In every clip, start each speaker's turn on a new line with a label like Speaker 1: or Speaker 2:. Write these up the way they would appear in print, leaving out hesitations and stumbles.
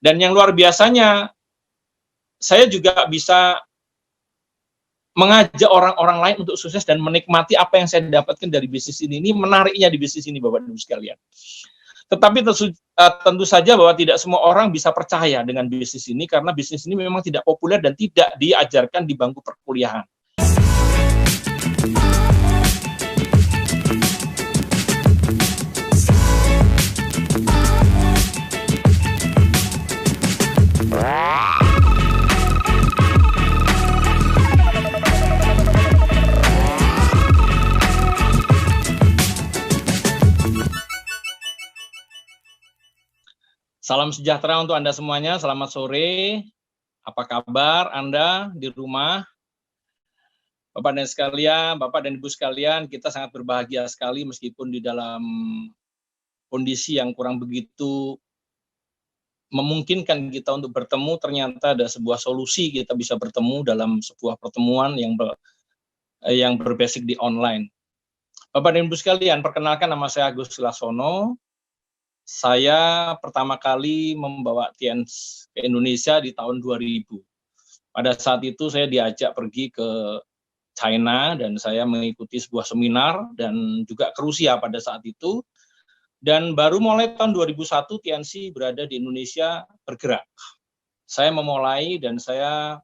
Speaker 1: Dan yang luar biasanya, saya juga bisa mengajak orang-orang lain untuk sukses dan menikmati apa yang saya dapatkan dari bisnis ini. Ini menariknya di bisnis ini, Bapak dan Ibu sekalian. Tetapi tentu saja bahwa tidak semua orang bisa percaya dengan bisnis ini, karena bisnis ini memang tidak populer dan tidak diajarkan di bangku perkuliahan. Salam sejahtera untuk Anda semuanya, selamat sore. Apa kabar Anda di rumah? Bapak dan Ibu sekalian, kita sangat berbahagia sekali meskipun di dalam kondisi yang kurang begitu memungkinkan kita untuk bertemu, ternyata ada sebuah solusi kita bisa bertemu dalam sebuah pertemuan yang berbasis di online. Bapak dan Ibu sekalian, perkenalkan, nama saya Agus Lasono. Saya pertama kali membawa TIENS ke Indonesia di tahun 2000. Pada saat itu saya diajak pergi ke China dan saya mengikuti sebuah seminar dan juga ke Rusia pada saat itu. Dan baru mulai tahun 2001 TIENS berada di Indonesia bergerak. Saya memulai dan saya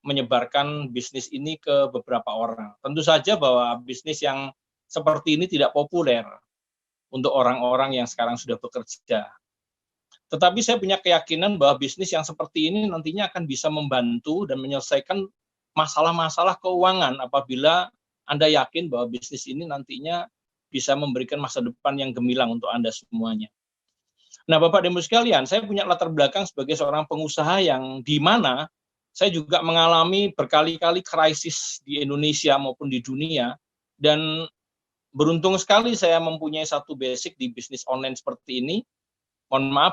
Speaker 1: menyebarkan bisnis ini ke beberapa orang. Tentu saja bahwa bisnis yang seperti ini tidak populer untuk orang-orang yang sekarang sudah bekerja. Tetapi saya punya keyakinan bahwa bisnis yang seperti ini nantinya akan bisa membantu dan menyelesaikan masalah-masalah keuangan apabila Anda yakin bahwa bisnis ini nantinya bisa memberikan masa depan yang gemilang untuk Anda semuanya. Nah, Bapak dan Ibu sekalian, saya punya latar belakang sebagai seorang pengusaha yang di mana saya juga mengalami berkali-kali krisis di Indonesia maupun di dunia, dan beruntung sekali saya mempunyai satu basic di bisnis online seperti ini,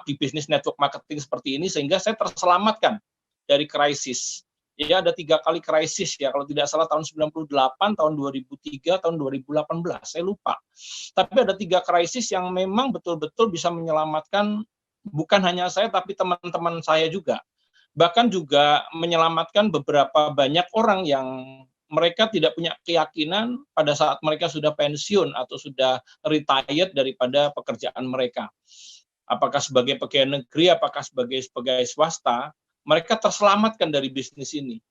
Speaker 1: di bisnis network marketing seperti ini, sehingga saya terselamatkan dari krisis. Ya, ada 3 kali krisis ya, kalau tidak salah tahun 98, tahun 2003, tahun 2018, saya lupa. Tapi ada 3 krisis yang memang betul-betul bisa menyelamatkan bukan hanya saya, tapi teman-teman saya juga. Bahkan juga menyelamatkan beberapa banyak orang yang mereka tidak punya keyakinan pada saat mereka sudah pensiun atau sudah retired daripada pekerjaan mereka. Apakah sebagai pegawai negeri, apakah sebagai swasta, mereka terselamatkan dari bisnis ini.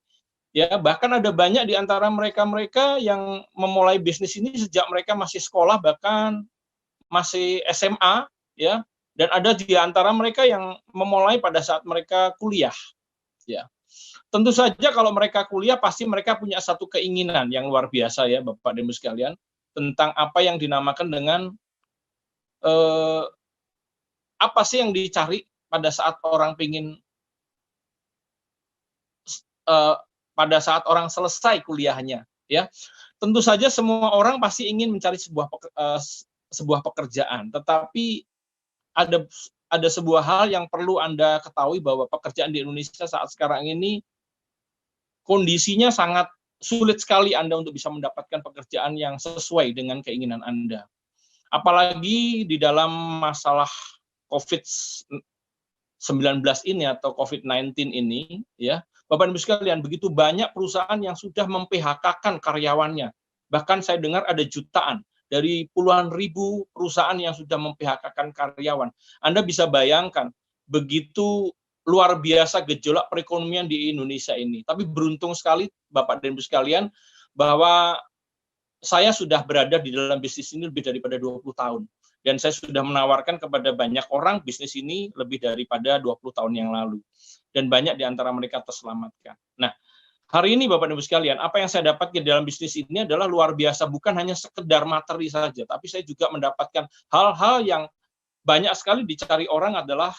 Speaker 1: Ya, bahkan ada banyak di antara mereka yang memulai bisnis ini sejak mereka masih sekolah, bahkan masih SMA, ya. Dan ada di antara mereka yang memulai pada saat mereka kuliah, ya. Tentu saja kalau mereka kuliah pasti mereka punya satu keinginan yang luar biasa ya Bapak dan Ibu sekalian, tentang apa yang dinamakan dengan apa sih yang dicari pada saat orang pada saat orang selesai kuliahnya, ya. Tentu saja semua orang pasti ingin mencari sebuah pekerjaan, tetapi ada sebuah hal yang perlu Anda ketahui, bahwa pekerjaan di Indonesia saat sekarang ini kondisinya sangat sulit sekali Anda untuk bisa mendapatkan pekerjaan yang sesuai dengan keinginan Anda. Apalagi di dalam masalah COVID-19 ini atau COVID-19 ini, ya, Bapak dan Ibu sekalian, begitu banyak perusahaan yang sudah mem-PHK-kan karyawannya. Bahkan saya dengar ada jutaan, dari puluhan ribu perusahaan yang sudah mem-PHK-kan karyawan. Anda bisa bayangkan, begitu luar biasa gejolak perekonomian di Indonesia ini. Tapi beruntung sekali Bapak dan Ibu sekalian, bahwa saya sudah berada di dalam bisnis ini lebih daripada 20 tahun. Dan saya sudah menawarkan kepada banyak orang bisnis ini lebih daripada 20 tahun yang lalu. Dan banyak di antara mereka terselamatkan. Nah, hari ini Bapak dan Ibu sekalian, apa yang saya dapatkan di dalam bisnis ini adalah luar biasa. Bukan hanya sekedar materi saja, tapi saya juga mendapatkan hal-hal yang banyak sekali dicari orang adalah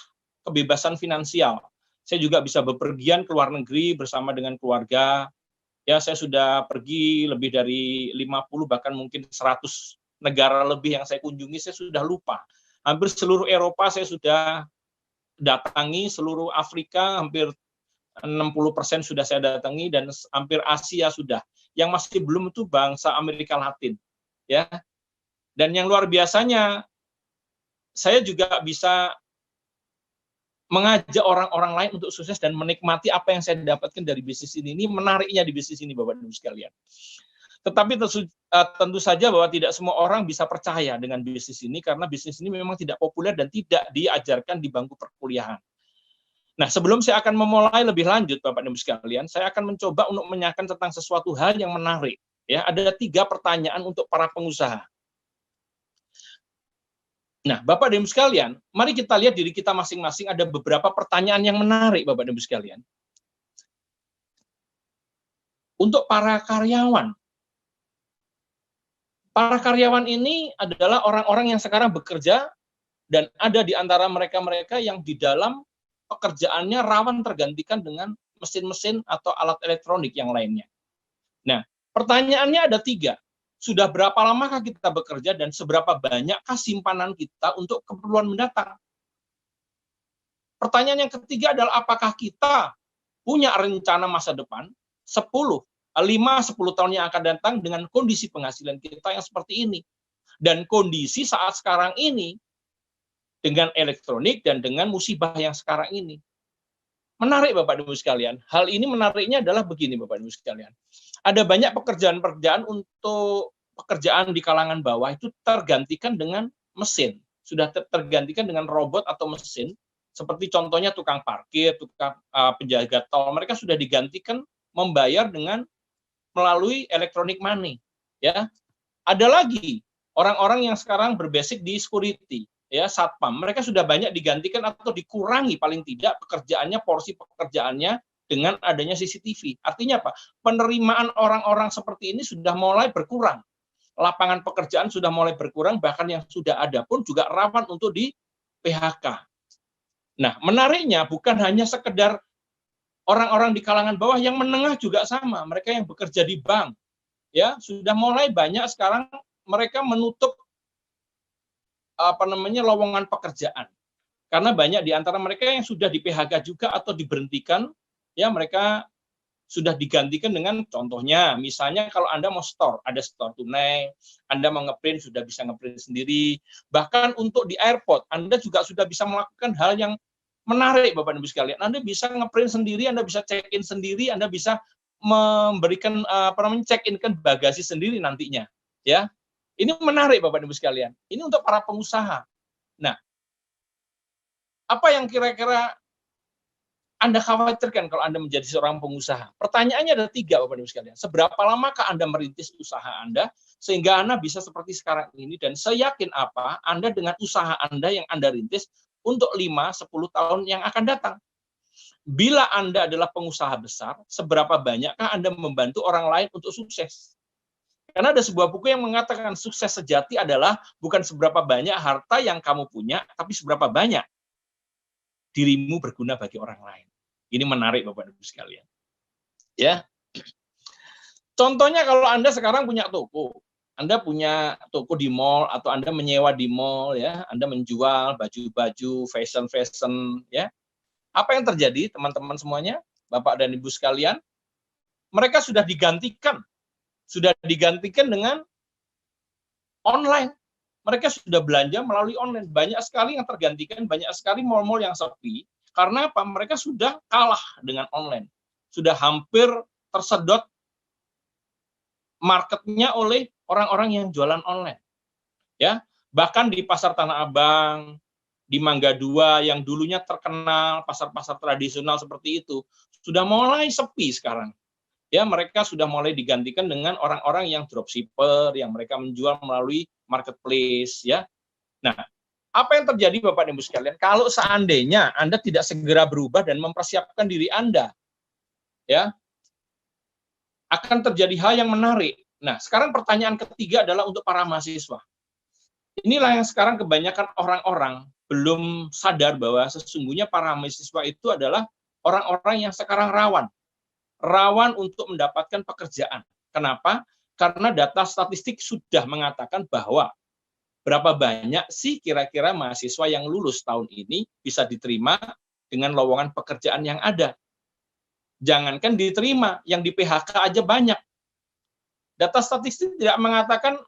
Speaker 1: kebebasan finansial. Saya juga bisa bepergian ke luar negeri bersama dengan keluarga. Ya, saya sudah pergi lebih dari 50 bahkan mungkin 100 negara lebih yang saya kunjungi, saya sudah lupa. Hampir seluruh Eropa saya sudah datangi, seluruh Afrika hampir 60% sudah saya datangi, dan hampir Asia sudah. Yang masih belum itu bangsa Amerika Latin, ya. Dan yang luar biasanya, saya juga bisa mengajak orang-orang lain untuk sukses dan menikmati apa yang saya dapatkan dari bisnis ini. Ini menariknya di bisnis ini, Bapak dan Ibu sekalian. Tetapi tentu saja bahwa tidak semua orang bisa percaya dengan bisnis ini karena bisnis ini memang tidak populer dan tidak diajarkan di bangku perkuliahan. Nah, sebelum saya akan memulai lebih lanjut, Bapak dan Ibu sekalian, saya akan mencoba untuk menanyakan tentang sesuatu hal yang menarik. Ya, ada 3 pertanyaan untuk para pengusaha. Nah, Bapak dan Ibu sekalian, mari kita lihat diri kita masing-masing, ada beberapa pertanyaan yang menarik, Bapak dan Ibu sekalian. Untuk para karyawan ini adalah orang-orang yang sekarang bekerja dan ada di antara mereka-mereka yang di dalam pekerjaannya rawan tergantikan dengan mesin-mesin atau alat elektronik yang lainnya. Nah, pertanyaannya ada 3. Sudah berapa lamakah kita bekerja dan seberapa banyakkah simpanan kita untuk keperluan mendatang? Pertanyaan yang ketiga adalah apakah kita punya rencana masa depan 5-10 tahun yang akan datang dengan kondisi penghasilan kita yang seperti ini. Dan kondisi saat sekarang ini dengan elektronik dan dengan musibah yang sekarang ini. Menarik Bapak dan Ibu sekalian. Hal ini menariknya adalah begini Bapak dan Ibu sekalian. Ada banyak pekerjaan-pekerjaan untuk pekerjaan di kalangan bawah itu tergantikan dengan mesin. Sudah tergantikan dengan robot atau mesin. Seperti contohnya tukang parkir, tukang penjaga tol. Mereka sudah digantikan membayar dengan melalui electronic money. Ya, ada lagi orang-orang yang sekarang berbasic di security. Ya, satpam, mereka sudah banyak digantikan atau dikurangi paling tidak pekerjaannya, porsi pekerjaannya dengan adanya CCTV. Artinya apa? Penerimaan orang-orang seperti ini sudah mulai berkurang. Lapangan pekerjaan sudah mulai berkurang, bahkan yang sudah ada pun juga rawan untuk di PHK. Nah, menariknya bukan hanya sekedar orang-orang di kalangan bawah, yang menengah juga sama. Mereka yang bekerja di bank, ya sudah mulai banyak sekarang mereka menutup lowongan pekerjaan. Karena banyak di antara mereka yang sudah di PHK juga atau diberhentikan, ya mereka sudah digantikan dengan contohnya, misalnya kalau Anda mau store, ada store tunai, Anda mau ngeprint, sudah bisa ngeprint sendiri. Bahkan untuk di airport, Anda juga sudah bisa melakukan hal yang menarik Bapak dan Ibu sekalian. Anda bisa ngeprint sendiri, Anda bisa check-in sendiri, Anda bisa memberikan check-in kan bagasi sendiri nantinya, ya. Ini menarik Bapak dan Ibu sekalian. Ini untuk para pengusaha. Nah, apa yang kira-kira Anda khawatirkan kalau Anda menjadi seorang pengusaha? Pertanyaannya ada 3 Bapak dan Ibu sekalian. Seberapa lamakah Anda merintis usaha Anda sehingga Anda bisa seperti sekarang ini, dan seyakin apa Anda dengan usaha Anda yang Anda rintis untuk 5-10 tahun yang akan datang? Bila Anda adalah pengusaha besar, seberapa banyakkah Anda membantu orang lain untuk sukses? Karena ada sebuah buku yang mengatakan sukses sejati adalah bukan seberapa banyak harta yang kamu punya, tapi seberapa banyak dirimu berguna bagi orang lain. Ini menarik Bapak dan Ibu sekalian. Ya. Contohnya kalau Anda sekarang punya toko, Anda punya toko di mall atau Anda menyewa di mall, ya, Anda menjual baju-baju, fashion, ya. Apa yang terjadi teman-teman semuanya, Bapak dan Ibu sekalian? Mereka sudah digantikan dengan online. Mereka sudah belanja melalui online. Banyak sekali yang tergantikan, banyak sekali mall-mall yang sepi. Karena apa? Mereka sudah kalah dengan online. Sudah hampir tersedot marketnya oleh orang-orang yang jualan online. Ya, bahkan di Pasar Tanah Abang, di Mangga 2 yang dulunya terkenal, pasar-pasar tradisional seperti itu, sudah mulai sepi sekarang. Ya, mereka sudah mulai digantikan dengan orang-orang yang dropshipper, yang mereka menjual melalui marketplace, ya. Nah, apa yang terjadi Bapak dan Ibu sekalian kalau seandainya Anda tidak segera berubah dan mempersiapkan diri Anda, ya, akan terjadi hal yang menarik. Nah, sekarang pertanyaan ketiga adalah untuk para mahasiswa. Inilah yang sekarang kebanyakan orang-orang belum sadar bahwa sesungguhnya para mahasiswa itu adalah orang-orang yang sekarang rawan untuk mendapatkan pekerjaan. Kenapa? Karena data statistik sudah mengatakan bahwa berapa banyak sih kira-kira mahasiswa yang lulus tahun ini bisa diterima dengan lowongan pekerjaan yang ada. Jangankan diterima, yang di PHK aja banyak. Data statistik tidak mengatakan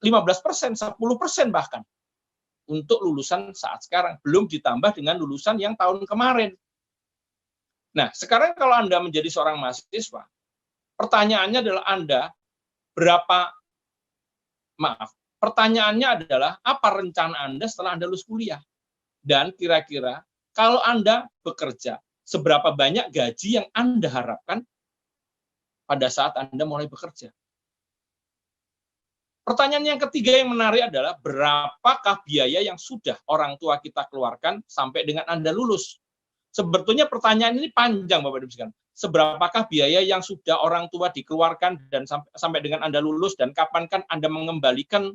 Speaker 1: 15%, 10% bahkan. untuk lulusan saat sekarang, belum ditambah dengan lulusan yang tahun kemarin. Nah, sekarang kalau Anda menjadi seorang mahasiswa, pertanyaannya adalah pertanyaannya adalah apa rencana Anda setelah Anda lulus kuliah? Dan kira-kira kalau Anda bekerja, seberapa banyak gaji yang Anda harapkan pada saat Anda mulai bekerja? Pertanyaan yang ketiga yang menarik adalah berapakah biaya yang sudah orang tua kita keluarkan sampai dengan Anda lulus? Sebetulnya pertanyaan ini panjang, Bapak Ibu sekalian. Seberapakah biaya yang sudah orang tua dikeluarkan dan sampai dengan Anda lulus, dan kapan kan Anda mengembalikan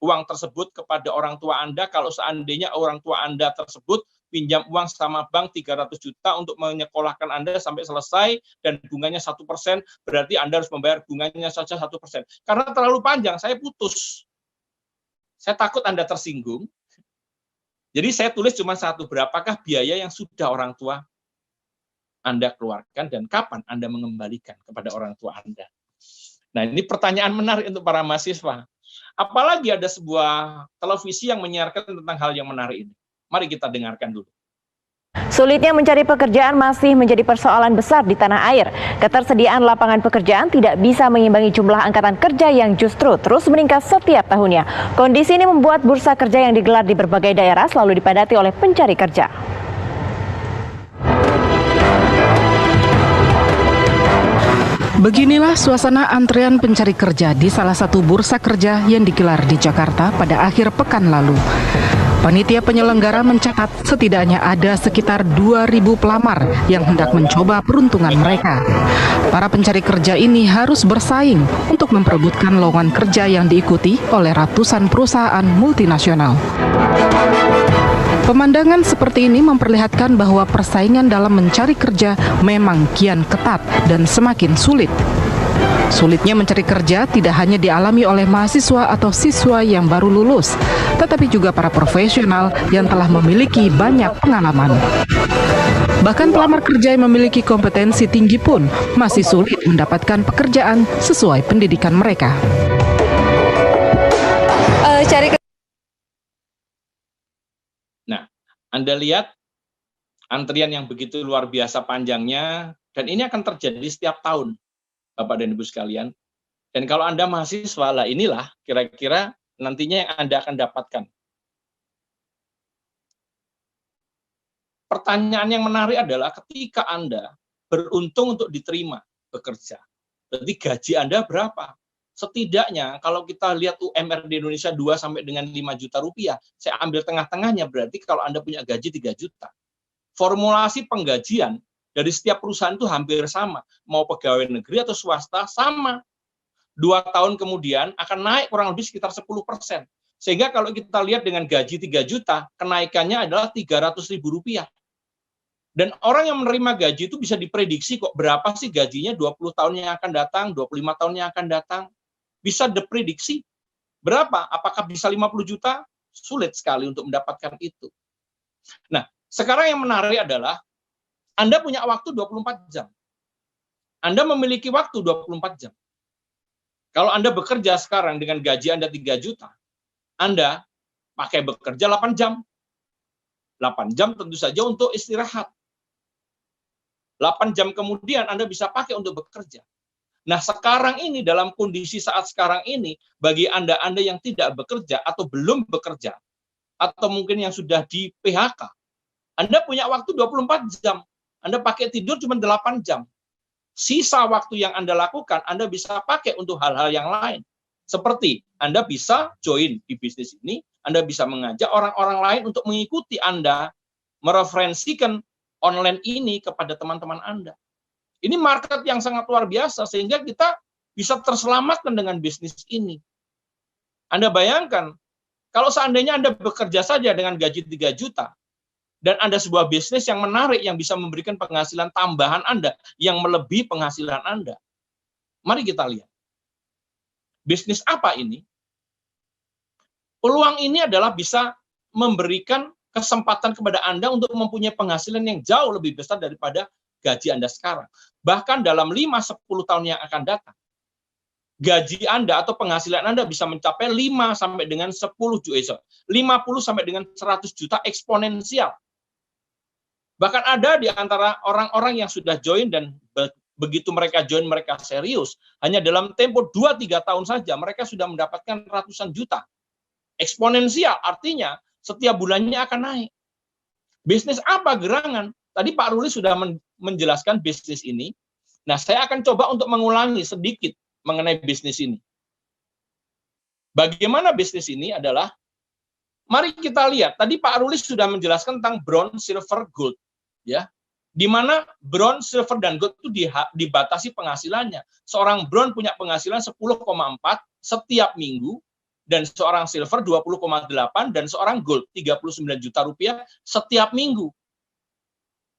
Speaker 1: uang tersebut kepada orang tua Anda kalau seandainya orang tua Anda tersebut pinjam uang sama bank 300 juta untuk menyekolahkan Anda sampai selesai dan bunganya 1%, berarti Anda harus membayar bunganya saja 1%. Karena terlalu panjang, saya putus. Saya takut Anda tersinggung. Jadi saya tulis cuma satu, berapakah biaya yang sudah orang tua Anda keluarkan dan kapan Anda mengembalikan kepada orang tua Anda. Nah, ini pertanyaan menarik untuk para mahasiswa. Apalagi ada sebuah televisi yang menyiarkan tentang hal yang menarik ini. Mari kita dengarkan dulu.
Speaker 2: Sulitnya mencari pekerjaan masih menjadi persoalan besar di tanah air. Ketersediaan lapangan pekerjaan tidak bisa mengimbangi jumlah angkatan kerja yang justru terus meningkat setiap tahunnya. Kondisi ini membuat bursa kerja yang digelar di berbagai daerah selalu dipadati oleh pencari kerja.
Speaker 3: Beginilah suasana antrean pencari kerja di salah satu bursa kerja yang digelar di Jakarta pada akhir pekan lalu. Panitia penyelenggara mencatat setidaknya ada sekitar 2.000 pelamar yang hendak mencoba peruntungan mereka. Para pencari kerja ini harus bersaing untuk memperebutkan lowongan kerja yang diikuti oleh ratusan perusahaan multinasional. Pemandangan seperti ini memperlihatkan bahwa persaingan dalam mencari kerja memang kian ketat dan semakin sulit. Sulitnya mencari kerja tidak hanya dialami oleh mahasiswa atau siswa yang baru lulus, tetapi juga para profesional yang telah memiliki banyak pengalaman. Bahkan pelamar kerja yang memiliki kompetensi tinggi pun masih sulit mendapatkan pekerjaan sesuai pendidikan mereka.
Speaker 1: Nah, Anda lihat antrian yang begitu luar biasa panjangnya, dan ini akan terjadi setiap tahun, Bapak dan Ibu sekalian. Dan kalau Anda mahasiswa, lah inilah kira-kira nantinya yang Anda akan dapatkan. Pertanyaan yang menarik adalah ketika Anda beruntung untuk diterima bekerja, berarti gaji Anda berapa? Setidaknya kalau kita lihat UMR di Indonesia 2 sampai dengan 5 juta rupiah, saya ambil tengah-tengahnya, berarti kalau Anda punya gaji 3 juta. Formulasi penggajian dari setiap perusahaan itu hampir sama, mau pegawai negeri atau swasta sama. 2 tahun kemudian akan naik kurang lebih sekitar 10%. Sehingga kalau kita lihat dengan gaji 3 juta, kenaikannya adalah Rp300.000. Dan orang yang menerima gaji itu bisa diprediksi kok berapa sih gajinya 20 tahun yang akan datang, 25 tahun yang akan datang. Bisa diprediksi. Berapa? Apakah bisa 50 juta? Sulit sekali untuk mendapatkan itu. Nah, sekarang yang menarik adalah Anda punya waktu 24 jam. Anda memiliki waktu 24 jam. Kalau Anda bekerja sekarang dengan gaji Anda 3 juta, Anda pakai bekerja 8 jam. 8 jam tentu saja untuk istirahat. 8 jam kemudian Anda bisa pakai untuk bekerja. Nah, sekarang ini, dalam kondisi saat sekarang ini, bagi Anda yang tidak bekerja atau belum bekerja, atau mungkin yang sudah di PHK, Anda punya waktu 24 jam. Anda pakai tidur cuma 8 jam. Sisa waktu yang Anda lakukan, Anda bisa pakai untuk hal-hal yang lain. Seperti Anda bisa join di bisnis ini, Anda bisa mengajak orang-orang lain untuk mengikuti Anda, mereferensikan online ini kepada teman-teman Anda. Ini market yang sangat luar biasa, sehingga kita bisa terselamatkan dengan bisnis ini. Anda bayangkan, kalau seandainya Anda bekerja saja dengan gaji 3 juta, dan Anda sebuah bisnis yang menarik, yang bisa memberikan penghasilan tambahan Anda, yang melebihi penghasilan Anda. Mari kita lihat. Bisnis apa ini? Peluang ini adalah bisa memberikan kesempatan kepada Anda untuk mempunyai penghasilan yang jauh lebih besar daripada gaji Anda sekarang. Bahkan dalam 5-10 tahun yang akan datang. gaji Anda atau penghasilan Anda bisa mencapai 5 sampai dengan 10 juta, 50 sampai dengan 100 juta eksponensial. Bahkan ada di antara orang-orang yang sudah join dan begitu mereka join, mereka serius, hanya dalam tempo 2-3 tahun saja mereka sudah mendapatkan ratusan juta. Eksponensial, artinya setiap bulannya akan naik. Bisnis apa gerangan? Tadi Pak Ruli sudah menjelaskan bisnis ini. Nah, saya akan coba untuk mengulangi sedikit mengenai bisnis ini. Bagaimana bisnis ini adalah, mari kita lihat. Tadi Pak Ruli sudah menjelaskan tentang bronze, silver, gold. Ya, di mana bronze, silver, dan gold itu dibatasi penghasilannya. Seorang bronze punya penghasilan 10,4 setiap minggu, dan seorang silver 20,8, dan seorang gold 39 juta rupiah setiap minggu.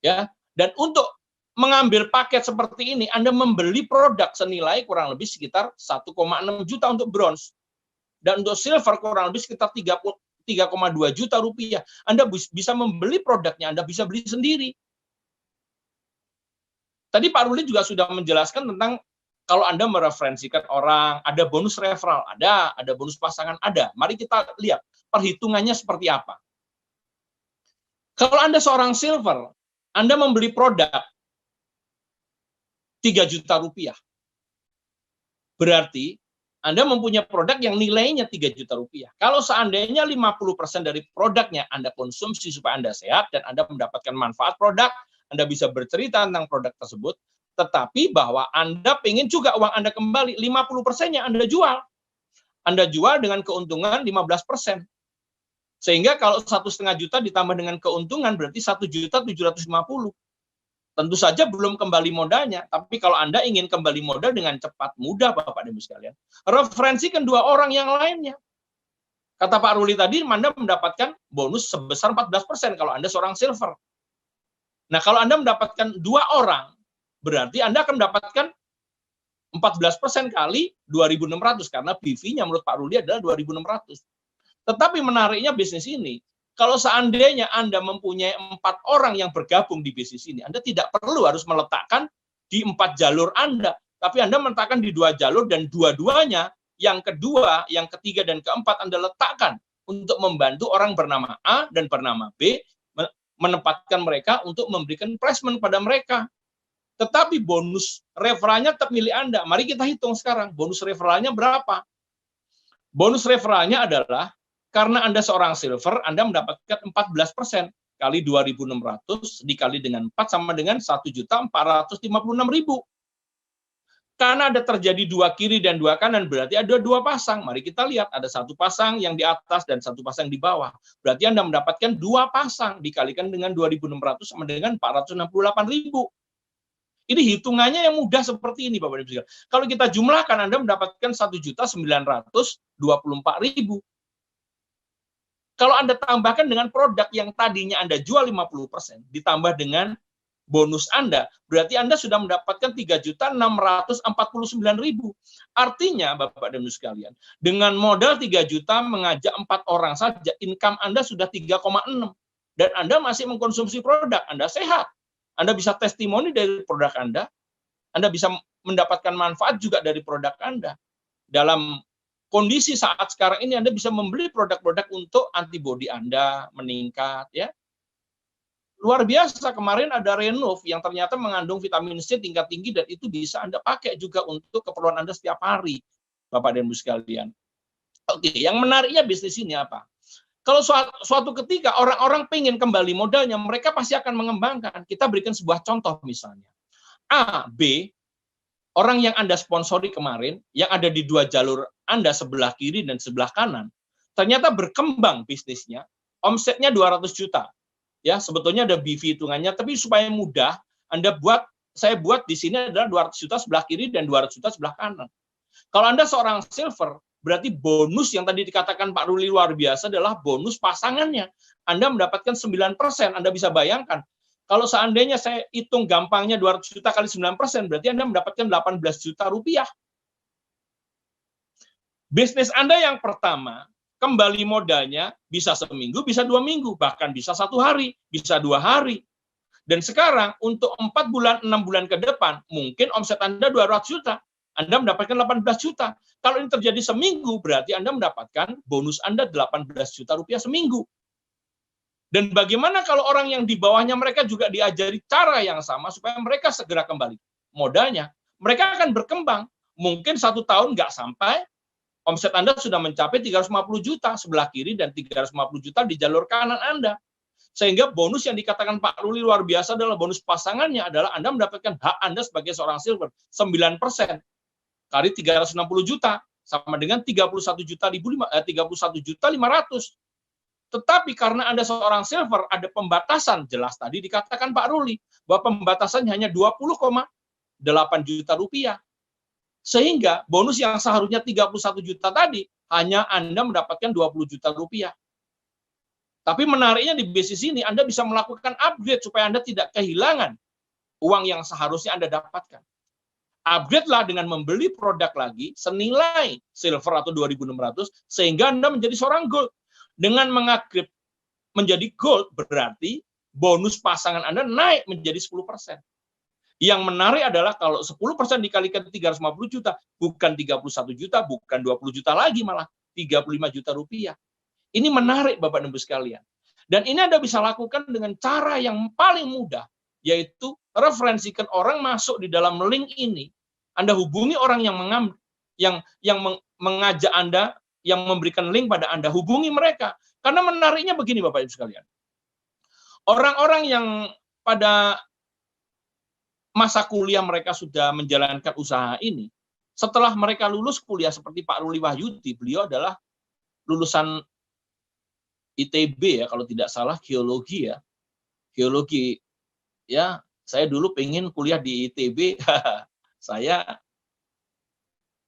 Speaker 1: Ya, dan untuk mengambil paket seperti ini, Anda membeli produk senilai kurang lebih sekitar 1,6 juta untuk bronze. Dan untuk silver kurang lebih sekitar 3,2 juta rupiah. Anda bisa membeli produknya, Anda bisa beli sendiri. Tadi Pak Ruli juga sudah menjelaskan tentang kalau Anda mereferensikan orang, ada bonus referral, ada bonus pasangan, ada. Mari kita lihat perhitungannya seperti apa. Kalau Anda seorang silver, Anda membeli produk 3 juta rupiah. Berarti Anda mempunyai produk yang nilainya 3 juta rupiah. Kalau seandainya 50% dari produknya Anda konsumsi supaya Anda sehat dan Anda mendapatkan manfaat produk, Anda bisa bercerita tentang produk tersebut, tetapi bahwa Anda pengen juga uang Anda kembali, 50%-nya Anda jual. Anda jual dengan keuntungan 15%. Sehingga kalau 1,5 juta ditambah dengan keuntungan berarti 1.750.000. Tentu saja belum kembali modalnya, tapi kalau Anda ingin kembali modal dengan cepat, mudah Bapak dan Ibu sekalian, referensikan 2 orang yang lainnya. Kata Pak Ruli tadi, Anda mendapatkan bonus sebesar 14% kalau Anda seorang silver. Nah, kalau Anda mendapatkan 2 orang, berarti Anda akan mendapatkan 14% kali 2.600, karena BV-nya menurut Pak Ruli adalah 2.600. Tetapi menariknya bisnis ini, kalau seandainya Anda mempunyai 4 orang yang bergabung di bisnis ini, Anda tidak perlu harus meletakkan di 4 jalur Anda, tapi Anda meletakkan di 2 jalur dan dua-duanya, yang kedua, yang ketiga, dan keempat Anda letakkan untuk membantu orang bernama A dan bernama B, menempatkan mereka untuk memberikan placement pada mereka. Tetapi bonus referralnya tetap milik Anda. Mari kita hitung sekarang, bonus referralnya berapa? Bonus referralnya adalah, karena Anda seorang silver, Anda mendapatkan 14% kali 2.600 dikali dengan 4 sama dengan 1.456.000. Karena ada terjadi 2 kiri dan 2 kanan, berarti ada 2 pasang. Mari kita lihat, ada 1 pasang yang di atas dan 1 pasang di bawah. Berarti Anda mendapatkan 2 pasang dikalikan dengan 2.600 sama dengan 468.000. Ini hitungannya yang mudah seperti ini, Bapak Ibu. Kalau kita jumlahkan, Anda mendapatkan 1.924.000. Kalau Anda tambahkan dengan produk yang tadinya Anda jual 50%, ditambah dengan bonus Anda, berarti Anda sudah mendapatkan 3.649.000. Artinya, Bapak dan Ibu sekalian, dengan modal 3 juta mengajak 4 orang saja, income Anda sudah 3,6. Dan Anda masih mengkonsumsi produk, Anda sehat. Anda bisa testimoni dari produk Anda bisa mendapatkan manfaat juga dari produk Anda. Dalam kondisi saat sekarang ini, Anda bisa membeli produk-produk untuk antibodi Anda meningkat, ya. Luar biasa, kemarin ada Renov yang ternyata mengandung vitamin C tingkat tinggi dan itu bisa Anda pakai juga untuk keperluan Anda setiap hari, Bapak dan Ibu sekalian. Oke, yang menariknya bisnis ini apa? Kalau suatu ketika orang-orang pengen kembali modalnya, mereka pasti akan mengembangkan. Kita berikan sebuah contoh misalnya. A, B, orang yang Anda sponsori kemarin, yang ada di 2 jalur Anda sebelah kiri dan sebelah kanan, ternyata berkembang bisnisnya, omsetnya 200 juta. Ya, sebetulnya ada BV hitungannya, tapi supaya mudah, saya buat di sini adalah 200 juta sebelah kiri dan 200 juta sebelah kanan. Kalau Anda seorang silver, berarti bonus yang tadi dikatakan Pak Ruli luar biasa adalah bonus pasangannya. Anda mendapatkan 9%, Anda bisa bayangkan. Kalau seandainya saya hitung gampangnya 200 juta kali 9%, berarti Anda mendapatkan 18 juta rupiah. Bisnis Anda yang pertama, kembali modalnya bisa seminggu, bisa 2 minggu, bahkan bisa 1 hari, bisa 2 hari. Dan sekarang untuk 4 bulan, 6 bulan ke depan, mungkin omset Anda 200 juta. Anda mendapatkan 18 juta. Kalau ini terjadi seminggu, berarti Anda mendapatkan bonus Anda 18 juta rupiah seminggu. Dan bagaimana kalau orang yang di bawahnya mereka juga diajari cara yang sama supaya mereka segera kembali modalnya? Mereka akan berkembang. Mungkin 1 tahun nggak sampai, omset Anda sudah mencapai 350 juta sebelah kiri dan 350 juta di jalur kanan Anda. Sehingga bonus yang dikatakan Pak Ruli luar biasa adalah bonus pasangannya adalah Anda mendapatkan hak Anda sebagai seorang silver 9%. Kali 360 juta sama dengan 31 juta 500. Tetapi karena Anda seorang silver ada pembatasan, jelas tadi dikatakan Pak Ruli bahwa pembatasannya hanya 20,8 juta rupiah. Sehingga bonus yang seharusnya 31 juta tadi hanya Anda mendapatkan 20 juta rupiah. Tapi menariknya di bisnis ini Anda bisa melakukan upgrade supaya Anda tidak kehilangan uang yang seharusnya Anda dapatkan. Upgrade-lah dengan membeli produk lagi senilai silver atau 2.600 sehingga Anda menjadi seorang gold. Dengan mengupgrade menjadi gold berarti bonus pasangan Anda naik menjadi 10%. Yang menarik adalah kalau 10% dikalikan 350 juta, bukan 31 juta, bukan 20 juta lagi, malah 35 juta rupiah. Ini menarik Bapak dan Ibu sekalian. Dan ini Anda bisa lakukan dengan cara yang paling mudah, yaitu referensikan orang masuk di dalam link ini. Anda hubungi orang yang mengajak Anda, yang memberikan link pada Anda, hubungi mereka. Karena menariknya begini Bapak Ibu sekalian. Orang-orang yang pada masa kuliah mereka sudah menjalankan usaha ini, setelah mereka lulus kuliah seperti Pak Ruli Wahyudi, beliau adalah lulusan ITB ya, kalau tidak salah geologi ya. Geologi ya, saya dulu pengen kuliah di ITB, saya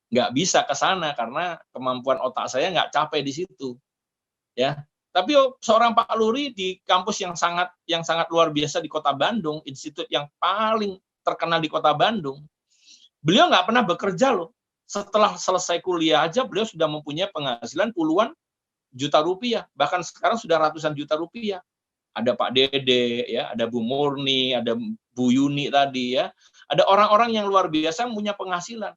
Speaker 1: nggak bisa ke sana karena kemampuan otak saya nggak capai di situ. Ya. Tapi seorang Pak Ruli di kampus yang sangat luar biasa di Kota Bandung, institut yang paling terkenal di Kota Bandung, beliau nggak pernah bekerja loh. Setelah selesai kuliah aja beliau sudah mempunyai penghasilan puluhan juta rupiah, bahkan sekarang sudah ratusan juta rupiah. Ada Pak Dede, ya, ada Bu Murni, ada Bu Yuni tadi ya, ada orang-orang yang luar biasa yang punya penghasilan,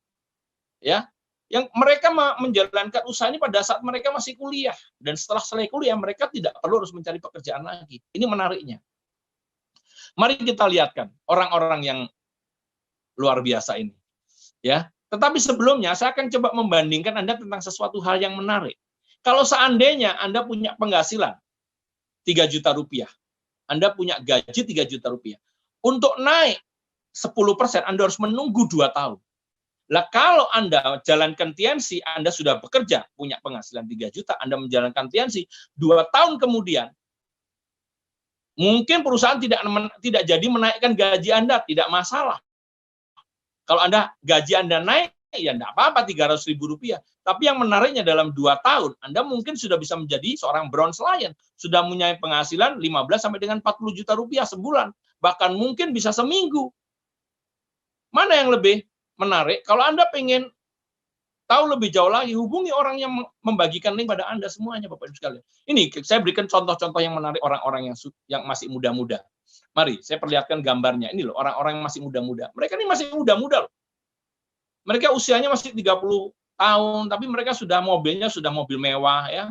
Speaker 1: ya, yang mereka menjalankan usaha ini pada saat mereka masih kuliah, dan setelah selesai kuliah mereka tidak perlu harus mencari pekerjaan lagi. Ini menariknya. Mari kita lihatkan orang-orang yang luar biasa ini, ya. Tetapi sebelumnya saya akan coba membandingkan Anda tentang sesuatu hal yang menarik. Kalau seandainya Anda punya penghasilan 3 juta rupiah, Anda punya gaji 3 juta rupiah, untuk naik 10% Anda harus menunggu 2 tahun. Lah kalau Anda jalankan TNC, Anda sudah bekerja, punya penghasilan 3 juta, Anda menjalankan TNC, 2 tahun kemudian, mungkin perusahaan tidak jadi menaikkan gaji Anda, tidak masalah. Kalau gaji Anda naik, ya enggak apa-apa 300.000 rupiah. Tapi yang menariknya dalam 2 tahun, Anda mungkin sudah bisa menjadi seorang bronze lion. Sudah punya penghasilan 15 sampai dengan 40 juta rupiah sebulan. Bahkan mungkin bisa seminggu. Mana yang lebih menarik? Kalau Anda pengen tahu lebih jauh lagi, hubungi orang yang membagikan link pada Anda semuanya, Bapak Ibu sekalian. Ini saya berikan contoh-contoh yang menarik orang-orang yang masih muda-muda. Mari, saya perlihatkan gambarnya. Ini loh, orang-orang yang masih muda-muda. Mereka ini masih muda-muda loh. Mereka usianya masih 30 tahun, tapi mereka mobilnya sudah mobil mewah ya.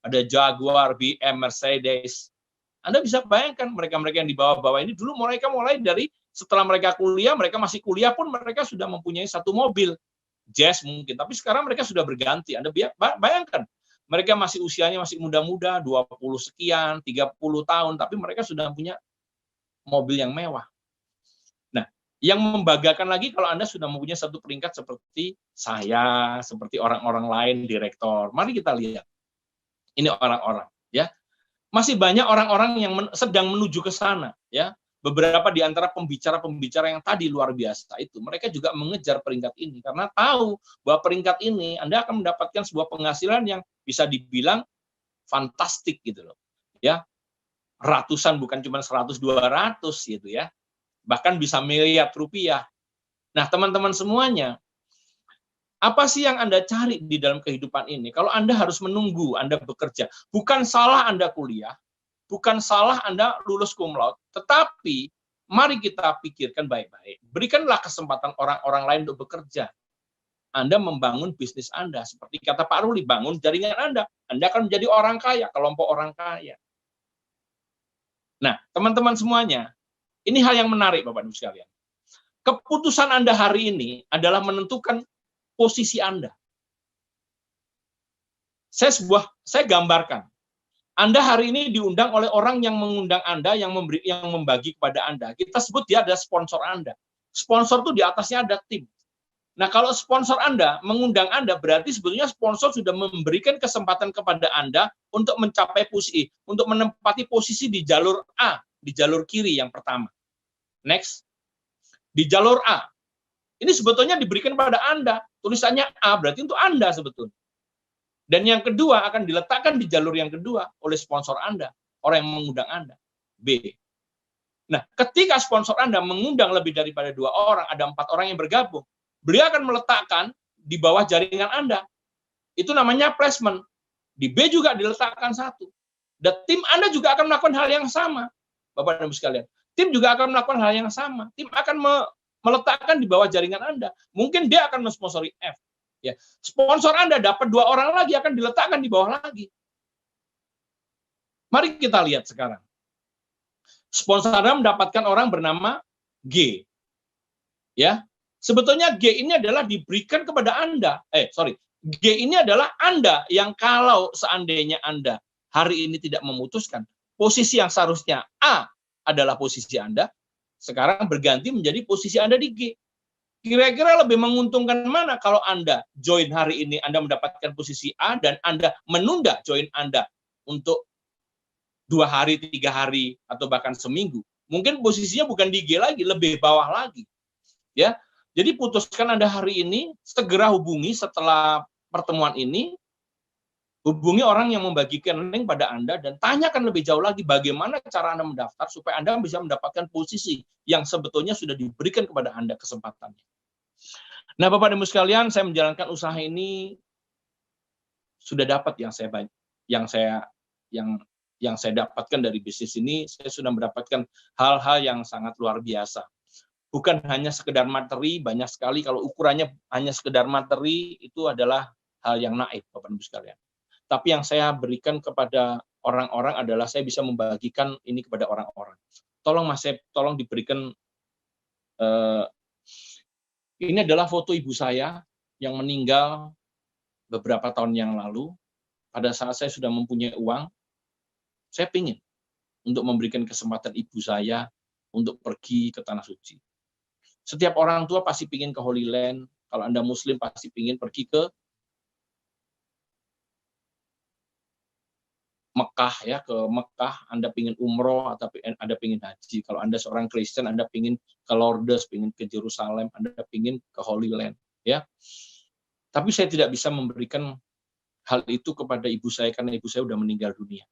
Speaker 1: Ada Jaguar, BM, Mercedes. Anda bisa bayangkan mereka-mereka yang di bawah-bawah ini dulu mereka mulai dari setelah mereka kuliah, mereka masih kuliah pun mereka sudah mempunyai 1 mobil. Jazz mungkin, tapi sekarang mereka sudah berganti. Anda bayangkan, mereka masih usianya masih muda-muda, 20 sekian, 30 tahun, tapi mereka sudah punya mobil yang mewah. Nah, yang membanggakan lagi kalau Anda sudah mempunyai 1 peringkat seperti saya, seperti orang-orang lain, direktur. Mari kita lihat. Ini orang-orang, ya. Masih banyak orang-orang yang sedang menuju ke sana, ya. Beberapa di antara pembicara-pembicara yang tadi luar biasa itu, mereka juga mengejar peringkat ini karena tahu bahwa peringkat ini Anda akan mendapatkan sebuah penghasilan yang bisa dibilang fantastik gitu loh. Ya. Ratusan, bukan cuma 100 200 gitu ya. Bahkan bisa miliar rupiah. Nah, teman-teman semuanya, apa sih yang Anda cari di dalam kehidupan ini? Kalau Anda harus menunggu Anda bekerja, bukan salah Anda kuliah, bukan salah Anda lulus cum laude, tetapi mari kita pikirkan baik-baik. Berikanlah kesempatan orang-orang lain untuk bekerja. Anda membangun bisnis Anda. Seperti kata Pak Ruli, bangun jaringan Anda. Anda akan menjadi orang kaya, kelompok orang kaya. Nah, teman-teman semuanya, ini hal yang menarik Bapak Ibu sekalian. Keputusan Anda hari ini adalah menentukan posisi Anda. Saya gambarkan. Anda hari ini diundang oleh orang yang mengundang Anda, yang membagi kepada Anda. Kita sebut dia adalah sponsor Anda. Sponsor itu di atasnya ada tim. Nah, kalau sponsor Anda mengundang Anda, berarti sebetulnya sponsor sudah memberikan kesempatan kepada Anda untuk mencapai posisi, untuk menempati posisi di jalur A, di jalur kiri yang pertama. Next. Di jalur A. Ini sebetulnya diberikan pada Anda. Tulisannya A, berarti untuk Anda sebetulnya. Dan yang kedua akan diletakkan di jalur yang kedua oleh sponsor Anda, orang yang mengundang Anda. B. Nah, ketika sponsor Anda mengundang lebih daripada 2 orang, ada 4 orang yang bergabung, beliau akan meletakkan di bawah jaringan Anda. Itu namanya placement. Di B juga diletakkan 1. Dan tim Anda juga akan melakukan hal yang sama, Bapak dan Ibu sekalian. Tim juga akan melakukan hal yang sama. Tim akan meletakkan di bawah jaringan Anda. Mungkin dia akan mensponsori F. Ya, sponsor Anda dapat 2 orang lagi, akan diletakkan di bawah lagi. Mari kita lihat sekarang. Sponsor Anda mendapatkan orang bernama G. Ya, sebetulnya G ini adalah diberikan kepada Anda. G ini adalah Anda yang kalau seandainya Anda hari ini tidak memutuskan, posisi yang seharusnya A adalah posisi Anda, sekarang berganti menjadi posisi Anda di G. Kira-kira lebih menguntungkan mana kalau Anda join hari ini, Anda mendapatkan posisi A, dan Anda menunda join Anda untuk 2 hari, 3 hari, atau bahkan seminggu. Mungkin posisinya bukan di G lagi, lebih bawah lagi. Ya, jadi putuskan Anda hari ini, segera hubungi setelah pertemuan ini, hubungi orang yang membagikan link pada Anda, dan tanyakan lebih jauh lagi bagaimana cara Anda mendaftar supaya Anda bisa mendapatkan posisi yang sebetulnya sudah diberikan kepada Anda kesempatannya. Nah, Bapak dan Ibu sekalian, saya menjalankan usaha ini sudah dapat yang saya dapatkan dari bisnis ini. Saya sudah mendapatkan hal-hal yang sangat luar biasa. Bukan hanya sekedar materi, banyak sekali kalau ukurannya hanya sekedar materi, itu adalah hal yang naif, Bapak dan Ibu sekalian. Tapi yang saya berikan kepada orang-orang adalah saya bisa membagikan ini kepada orang-orang. Tolong diberikan, ini adalah foto ibu saya yang meninggal beberapa tahun yang lalu. Pada saat saya sudah mempunyai uang, saya ingin untuk memberikan kesempatan ibu saya untuk pergi ke Tanah Suci. Setiap orang tua pasti ingin ke Holy Land. Kalau Anda Muslim pasti ingin pergi ke Mekah, ya, ke Mekah. Anda ingin umroh atau Anda ingin haji. Kalau Anda seorang Kristen, Anda ingin ke Lourdes, ingin ke Yerusalem, Anda ingin ke Holy Land, ya. Tapi saya tidak bisa memberikan hal itu kepada ibu saya karena ibu saya sudah meninggal dunia.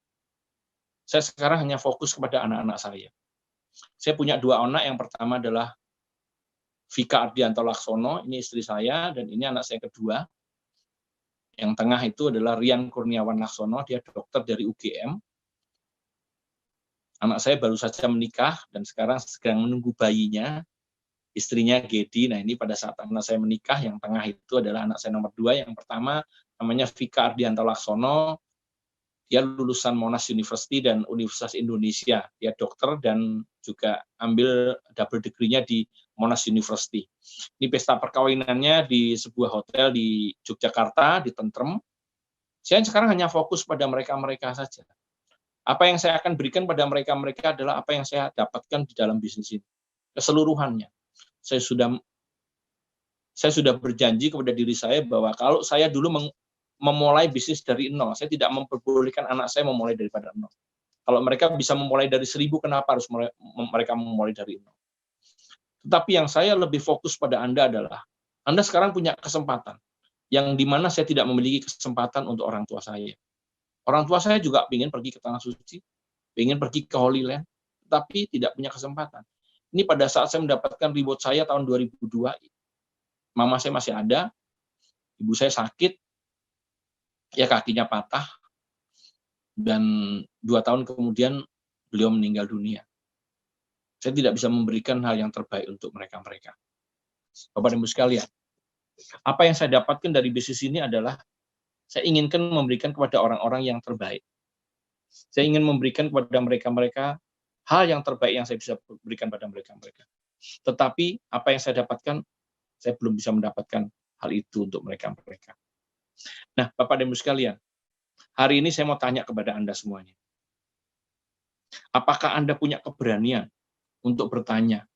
Speaker 1: Saya sekarang hanya fokus kepada anak-anak saya. Saya punya 2 anak, yang pertama adalah Vika Ardianto Laksono, ini istri saya, dan ini anak saya kedua. Yang tengah itu adalah Rian Kurniawan Laksono, dia dokter dari UGM. Anak saya baru saja menikah dan sekarang sedang menunggu bayinya, istrinya Gedi. Nah, ini pada saat anak saya menikah, yang tengah itu adalah anak saya nomor 2. Yang pertama namanya Vika Ardianto Laksono, dia lulusan Monash University dan Universitas Indonesia. Dia dokter dan juga ambil double degree-nya di Monash University. Ini pesta perkawinannya di sebuah hotel di Yogyakarta, di Tentrem. Saya sekarang hanya fokus pada mereka-mereka saja. Apa yang saya akan berikan pada mereka-mereka adalah apa yang saya dapatkan di dalam bisnis ini. Keseluruhannya. Saya sudah berjanji kepada diri saya bahwa kalau saya dulu memulai bisnis dari nol, saya tidak memperbolehkan anak saya memulai daripada nol. Kalau mereka bisa memulai dari 1000, kenapa harus mereka memulai dari nol? Tetapi yang saya lebih fokus pada Anda adalah, Anda sekarang punya kesempatan, yang dimana saya tidak memiliki kesempatan untuk orang tua saya. Orang tua saya juga ingin pergi ke Tanah Suci, ingin pergi ke Holy Land, tapi tidak punya kesempatan. Ini pada saat saya mendapatkan reward saya tahun 2002, mama saya masih ada, ibu saya sakit, ya kakinya patah, dan 2 tahun kemudian beliau meninggal dunia. Saya tidak bisa memberikan hal yang terbaik untuk mereka-mereka. Bapak dan Ibu sekalian, Apa yang saya dapatkan dari bisnis ini adalah saya inginkan memberikan kepada orang-orang yang terbaik. Saya ingin memberikan kepada mereka-mereka hal yang terbaik yang saya bisa berikan pada mereka-mereka. Tetapi apa yang saya dapatkan, saya belum bisa mendapatkan hal itu untuk mereka-mereka. Nah, Bapak dan Ibu sekalian, hari ini saya mau tanya kepada Anda semuanya. Apakah Anda punya keberanian untuk bertanya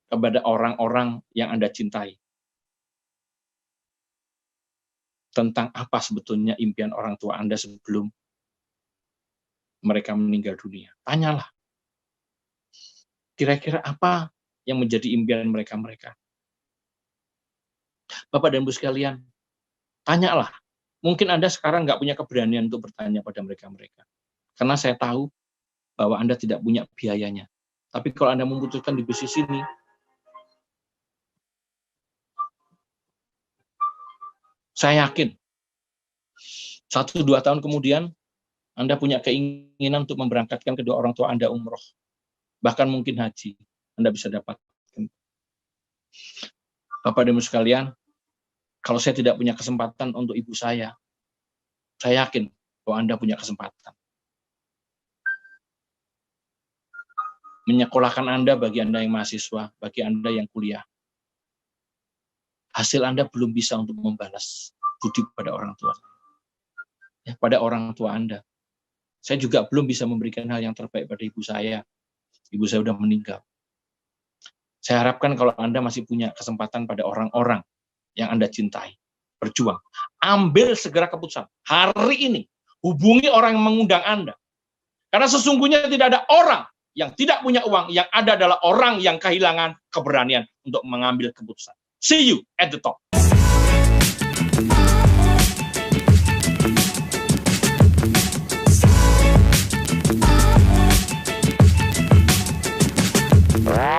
Speaker 1: kepada orang-orang yang Anda cintai tentang apa sebetulnya impian orang tua Anda sebelum mereka meninggal dunia? Tanyalah. Kira-kira apa yang menjadi impian mereka-mereka? Bapak dan Ibu sekalian, tanyalah. Mungkin Anda sekarang nggak punya keberanian untuk bertanya pada mereka-mereka. Karena saya tahu bahwa Anda tidak punya biayanya. Tapi kalau Anda memutuskan di bisnis ini, saya yakin 1-2 tahun kemudian Anda punya keinginan untuk memberangkatkan kedua orang tua Anda umroh. Bahkan mungkin haji, Anda bisa dapatkan. Bapak dan Ibu sekalian, kalau saya tidak punya kesempatan untuk ibu saya yakin bahwa Anda punya kesempatan. Menyekolahkan Anda bagi Anda yang mahasiswa, bagi Anda yang kuliah. Hasil Anda belum bisa untuk membalas budi pada orang tua. Ya, pada orang tua Anda. Saya juga belum bisa memberikan hal yang terbaik pada ibu saya. Ibu saya sudah meninggal. Saya harapkan kalau Anda masih punya kesempatan pada orang-orang yang Anda cintai, berjuang. Ambil segera keputusan. Hari ini, hubungi orang yang mengundang Anda. Karena sesungguhnya tidak ada orang yang tidak punya uang, yang ada adalah orang yang kehilangan keberanian untuk mengambil keputusan. See you at the top.
Speaker 4: Wow.